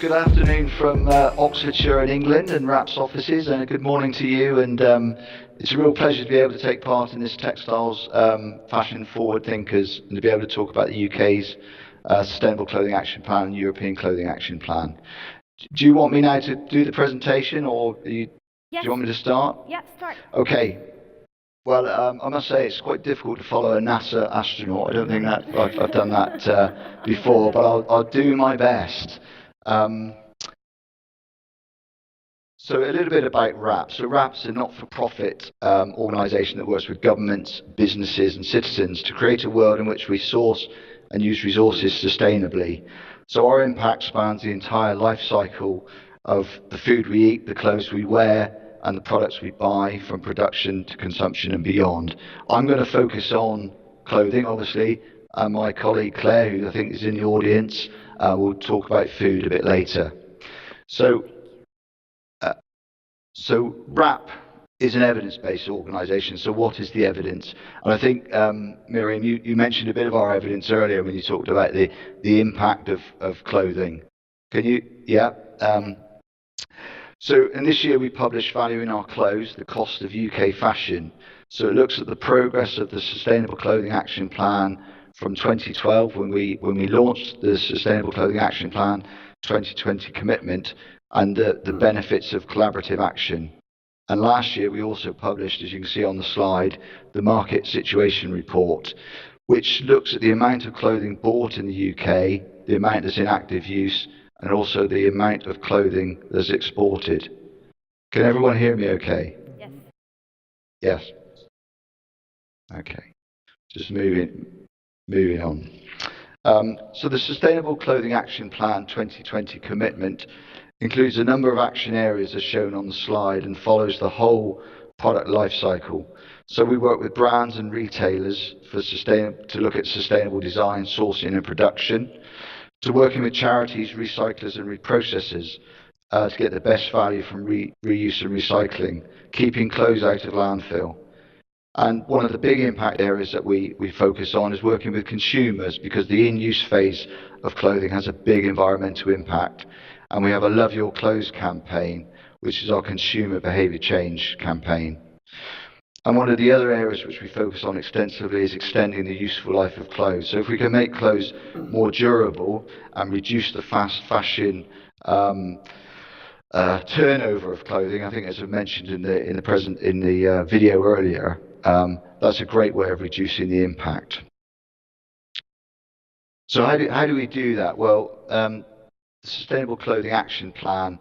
Good afternoon from Oxfordshire in England and RAP's offices, and a good morning to you. And it's a real pleasure to be able to take part in this Textiles Fashion Forward Thinkers and to be able to talk about the UK's Sustainable Clothing Action Plan and European Clothing Action Plan. Do you want me now to do the presentation, or do you want me to start? Yeah, start. Okay. Well, I must say it's quite difficult to follow a NASA astronaut. I don't think that I've done that before, but I'll do my best. So a little bit about RAP. So RAP's a not-for-profit organisation that works with governments, businesses and citizens to create a world in which we source and use resources sustainably. So our impact spans the entire life cycle of the food we eat, the clothes we wear, and the products we buy, from production to consumption and beyond. I'm going to focus on clothing, obviously, and my colleague Claire, who I think is in the audience, will talk about food a bit later. So RAP is an evidence-based organisation. So what is the evidence? And I think, Miriam, you mentioned a bit of our evidence earlier when you talked about the impact of clothing. Can you? Yeah. So in this year we published Value in Our Clothes, the Cost of UK Fashion. So it looks at the progress of the Sustainable Clothing Action Plan from 2012 when we launched the Sustainable Clothing Action Plan 2020 commitment, and the benefits of collaborative action. And last year we also published, as you can see on the slide, the Market Situation Report, which looks at the amount of clothing bought in the UK, the amount that's in active use, and also the amount of clothing that's exported. Can everyone hear me okay? Yes. Yes. Okay. Just moving on. So the Sustainable Clothing Action Plan 2020 commitment includes a number of action areas as shown on the slide and follows the whole product life cycle. So we work with brands and retailers to look at sustainable design, sourcing and production, to working with charities, recyclers and reprocessors to get the best value from reuse and recycling, keeping clothes out of landfill. And one of the big impact areas that we focus on is working with consumers, because the in-use phase of clothing has a big environmental impact. And we have a Love Your Clothes campaign, which is our consumer behaviour change campaign. And one of the other areas which we focus on extensively is extending the useful life of clothes. So if we can make clothes more durable and reduce the fast fashion turnover of clothing, I think as I mentioned in the video earlier, that's a great way of reducing the impact. So how do we do that? Well, the Sustainable Clothing Action Plan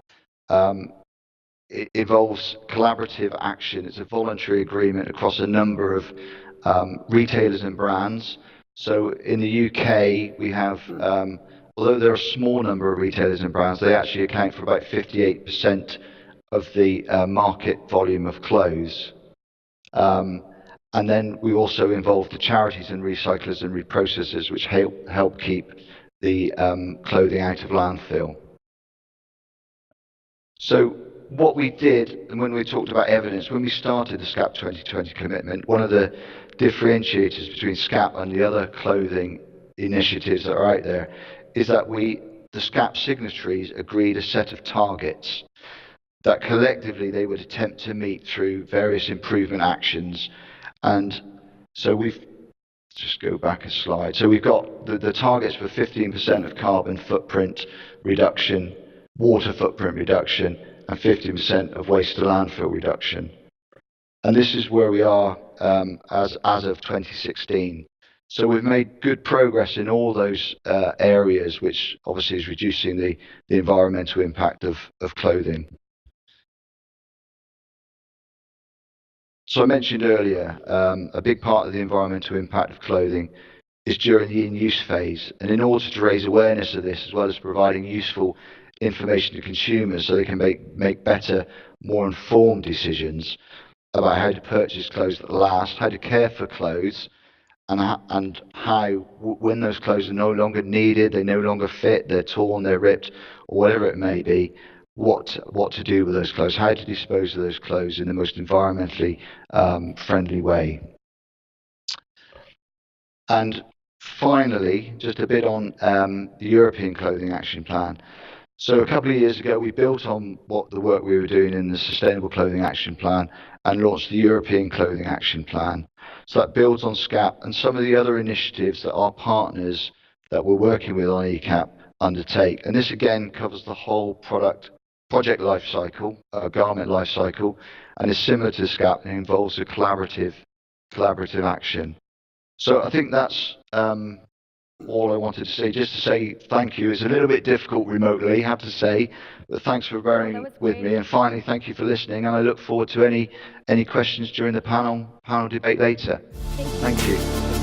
it involves collaborative action. It's a voluntary agreement across a number of retailers and brands. So in the UK, we have, although there are a small number of retailers and brands, they actually account for about 58% of the market volume of clothes. And then we also involve the charities and recyclers and reprocessors, which help keep the clothing out of landfill. So what we did, and when we talked about evidence, when we started the ESCAP 2020 commitment, one of the differentiators between ESCAP and the other clothing initiatives that are out there is that the ESCAP signatories agreed a set of targets that collectively they would attempt to meet through various improvement actions. And so we've just go back a slide. So we've got the targets for 15% of carbon footprint reduction, water footprint reduction, and 50% of waste to landfill reduction. And this is where we are as of 2016. So we've made good progress in all those areas, which obviously is reducing the environmental impact of clothing. So I mentioned earlier, a big part of the environmental impact of clothing is during the in-use phase. And in order to raise awareness of this, as well as providing useful information to consumers so they can make better, more informed decisions about how to purchase clothes that last, how to care for clothes, and how, when those clothes are no longer needed, they no longer fit, they're torn, they're ripped, or whatever it may be, what to do with those clothes, how to dispose of those clothes in the most environmentally friendly way. And finally, just a bit on the European Clothing Action Plan. So a couple of years ago, we built on what the work we were doing in the Sustainable Clothing Action Plan and launched the European Clothing Action Plan. So that builds on SCAP and some of the other initiatives that our partners that we're working with on ECAP undertake. And this again covers the whole project life cycle, garment life cycle, and is similar to SCAP and involves a collaborative action. So I think that's all I wanted to say. Just to say thank you. It's a little bit difficult remotely, I have to say, but thanks for bearing with me. And finally, thank you for listening. And I look forward to any questions during the panel debate later. Thank you.